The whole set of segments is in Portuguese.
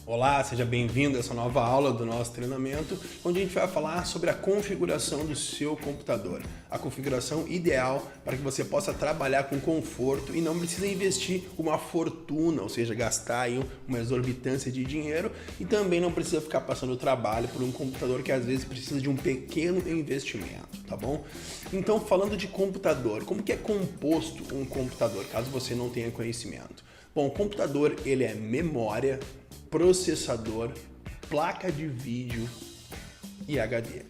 Olá, seja bem-vindo a essa nova aula do nosso treinamento, onde a gente vai falar sobre a configuração do seu computador. A configuração ideal para que você possa trabalhar com conforto e não precisa investir uma fortuna, ou seja, gastar aí uma exorbitância de dinheiro e também não precisa ficar passando trabalho por um computador que às vezes precisa de um pequeno investimento, tá bom? Então, falando de computador, como que é composto um computador, caso você não tenha conhecimento? Bom, o computador, ele é memória, processador, placa de vídeo e HD.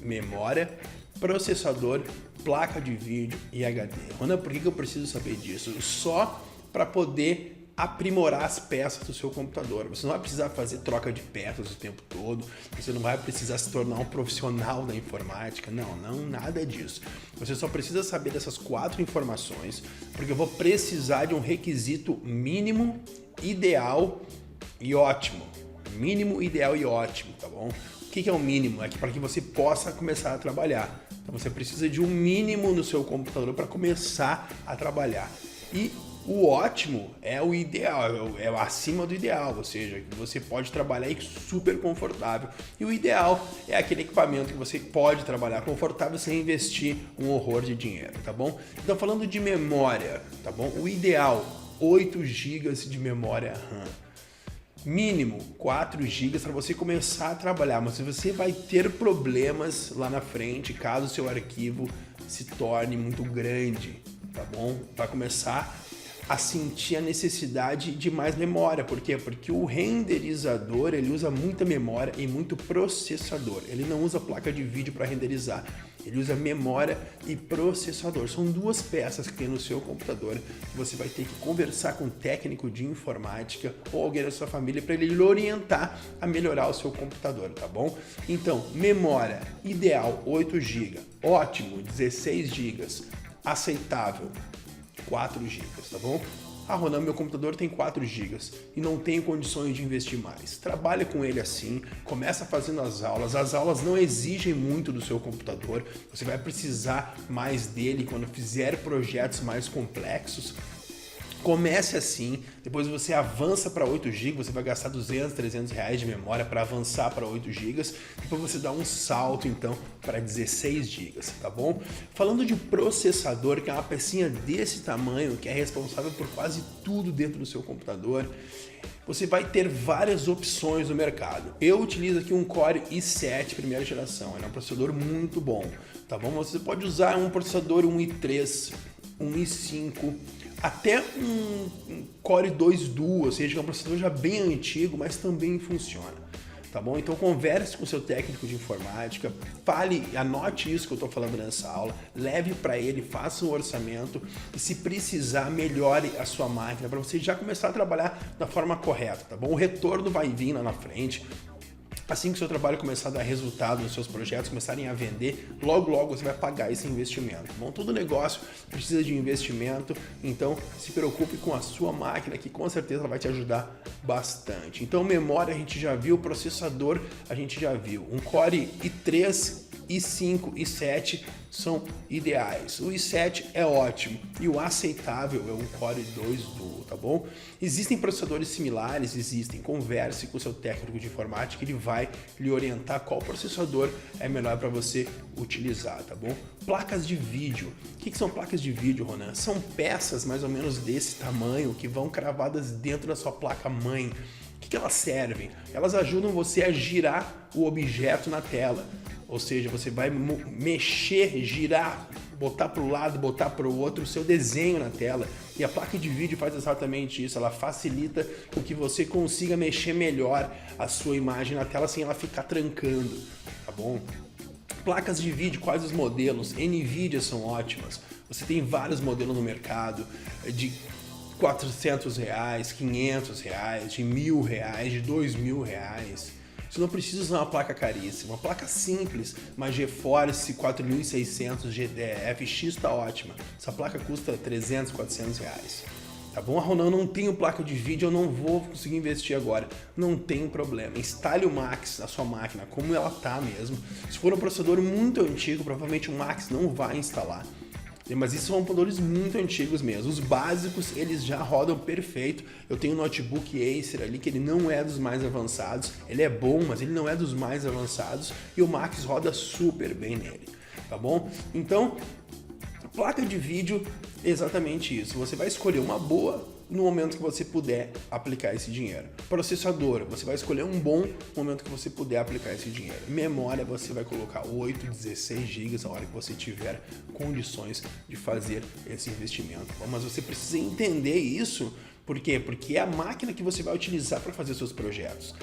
Memória, processador, placa de vídeo e HD. Rona, por que eu preciso saber disso? Só para poder aprimorar as peças do seu computador. Você não vai precisar fazer troca de peças o tempo todo, você não vai precisar se tornar um profissional da informática, não, nada disso. Você só precisa saber dessas 4 informações, porque eu vou precisar de um requisito mínimo, ideal e ótimo. Mínimo, ideal e ótimo, tá bom? O que é o mínimo? É para que você possa começar a trabalhar. Então você precisa de um mínimo no seu computador para começar a trabalhar. E o ótimo é o ideal, é acima do ideal, ou seja, que você pode trabalhar aí super confortável. E o ideal é aquele equipamento que você pode trabalhar confortável sem investir um horror de dinheiro, tá bom? Então falando de memória, tá bom? O ideal, 8 GB de memória RAM. Mínimo 4 GB para você começar a trabalhar, mas você vai ter problemas lá na frente caso o seu arquivo se torne muito grande, tá bom? Vai começar a sentir a necessidade de mais memória. Por quê? Porque o renderizador ele usa muita memória e muito processador. Ele não usa placa de vídeo para renderizar. Ele usa memória e processador. São 2 peças que tem no seu computador que você vai ter que conversar com um técnico de informática ou alguém da sua família para ele lhe orientar a melhorar o seu computador, tá bom? Então, memória ideal 8 GB, ótimo 16 GB, aceitável 4 GB, tá bom? Ah, Ronan, meu computador tem 4 GB e não tenho condições de investir mais. Trabalha com ele assim, começa fazendo as aulas não exigem muito do seu computador, você vai precisar mais dele quando fizer projetos mais complexos. Comece assim, depois você avança para 8 GB, você vai gastar 200, 300 reais de memória para avançar para 8 GB, depois você dá um salto então para 16 GB, tá bom? Falando de processador, que é uma pecinha desse tamanho, que é responsável por quase tudo dentro do seu computador, você vai ter várias opções no mercado. Eu utilizo aqui um Core i7 primeira geração, ele é um processador muito bom, tá bom? Você pode usar um processador um i3, um i5, até um Core 2 Duo, ou seja, é um processador já bem antigo, mas também funciona, tá bom? Então converse com o seu técnico de informática, anote isso que eu estou falando nessa aula, leve para ele, faça um orçamento e se precisar, melhore a sua máquina para você já começar a trabalhar da forma correta, tá bom? O retorno vai vir lá na frente. Assim que o seu trabalho começar a dar resultado nos seus projetos, começarem a vender, logo você vai pagar esse investimento. Bom, todo negócio precisa de investimento, então se preocupe com a sua máquina, que com certeza ela vai te ajudar bastante. Então memória a gente já viu, processador a gente já viu. Um Core i3, i5 e i7 são ideais. O i7 é ótimo e o aceitável é um Core 2 Duo, tá bom? Existem processadores similares, converse com o seu técnico de informática, ele vai lhe orientar qual processador é melhor para você utilizar, tá bom? Placas de vídeo. O que são placas de vídeo, Ronan? São peças mais ou menos desse tamanho que vão cravadas dentro da sua placa-mãe. O que elas servem? Elas ajudam você a girar o objeto na tela. Ou seja, você vai mexer, girar, botar para o lado, botar para o outro o seu desenho na tela. E a placa de vídeo faz exatamente isso, ela facilita o que você consiga mexer melhor a sua imagem na tela sem ela ficar trancando, tá bom? Placas de vídeo, quais os modelos? NVIDIA são ótimas. Você tem vários modelos no mercado de 400 reais, 500 reais, de 1.000 reais, de 2.000 reais. Você não precisa usar uma placa caríssima, uma placa simples, uma GeForce 4600 FX está ótima. Essa placa custa 300, 400 reais. Tá bom? Ronan, eu não tenho placa de vídeo, eu não vou conseguir investir agora. Não tem problema. Instale o Max na sua máquina, como ela tá mesmo. Se for um processador muito antigo, provavelmente o Max não vai instalar. Mas isso são computadores muito antigos mesmo. Os básicos, eles já rodam perfeito. Eu tenho um notebook Acer ali, que ele não é dos mais avançados. Ele é bom, mas ele não é dos mais avançados. E o Max roda super bem nele, tá bom? Então, placa de vídeo, exatamente isso. Você vai escolher uma boa no momento que você puder aplicar esse dinheiro. Processador, você vai escolher um bom no momento que você puder aplicar esse dinheiro. Memória, você vai colocar 8, 16 GB a hora que você tiver condições de fazer esse investimento. Mas você precisa entender isso, por quê? Porque é a máquina que você vai utilizar para fazer seus projetos.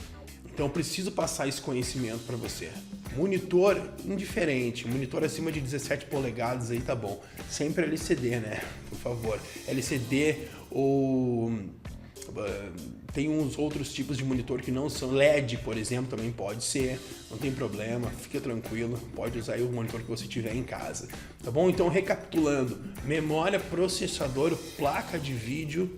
Então eu preciso passar esse conhecimento para você. Monitor, indiferente. Monitor acima de 17 polegadas aí tá bom. Sempre LCD, né? Por favor. LCD ou... tem uns outros tipos de monitor que não são. LED, por exemplo, também pode ser. Não tem problema, fica tranquilo. Pode usar aí o monitor que você tiver em casa. Tá bom? Então, recapitulando. Memória, processador, placa de vídeo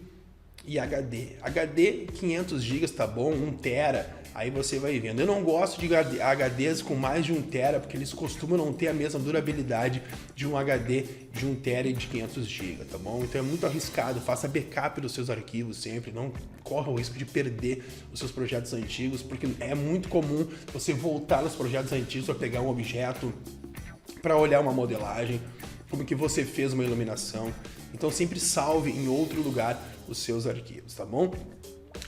e HD. HD, 500 GB tá bom, 1 TB. Aí você vai vendo. Eu não gosto de HDs com mais de 1 TB, porque eles costumam não ter a mesma durabilidade de um HD de 1 TB e de 500 GB, tá bom? Então é muito arriscado. Faça backup dos seus arquivos sempre. Não corra o risco de perder os seus projetos antigos, porque é muito comum você voltar nos projetos antigos para pegar um objeto, para olhar uma modelagem, como que você fez uma iluminação. Então sempre salve em outro lugar os seus arquivos, tá bom?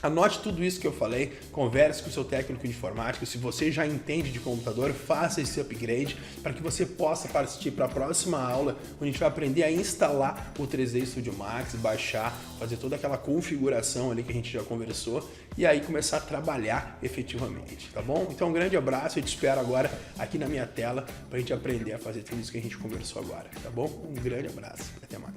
Anote tudo isso que eu falei, converse com o seu técnico de informática. Se você já entende de computador, faça esse upgrade para que você possa partir para a próxima aula, onde a gente vai aprender a instalar o 3D Studio Max, baixar, fazer toda aquela configuração ali que a gente já conversou e aí começar a trabalhar efetivamente, tá bom? Então um grande abraço, eu te espero agora aqui na minha tela para a gente aprender a fazer tudo isso que a gente conversou agora, tá bom? Um grande abraço, até mais.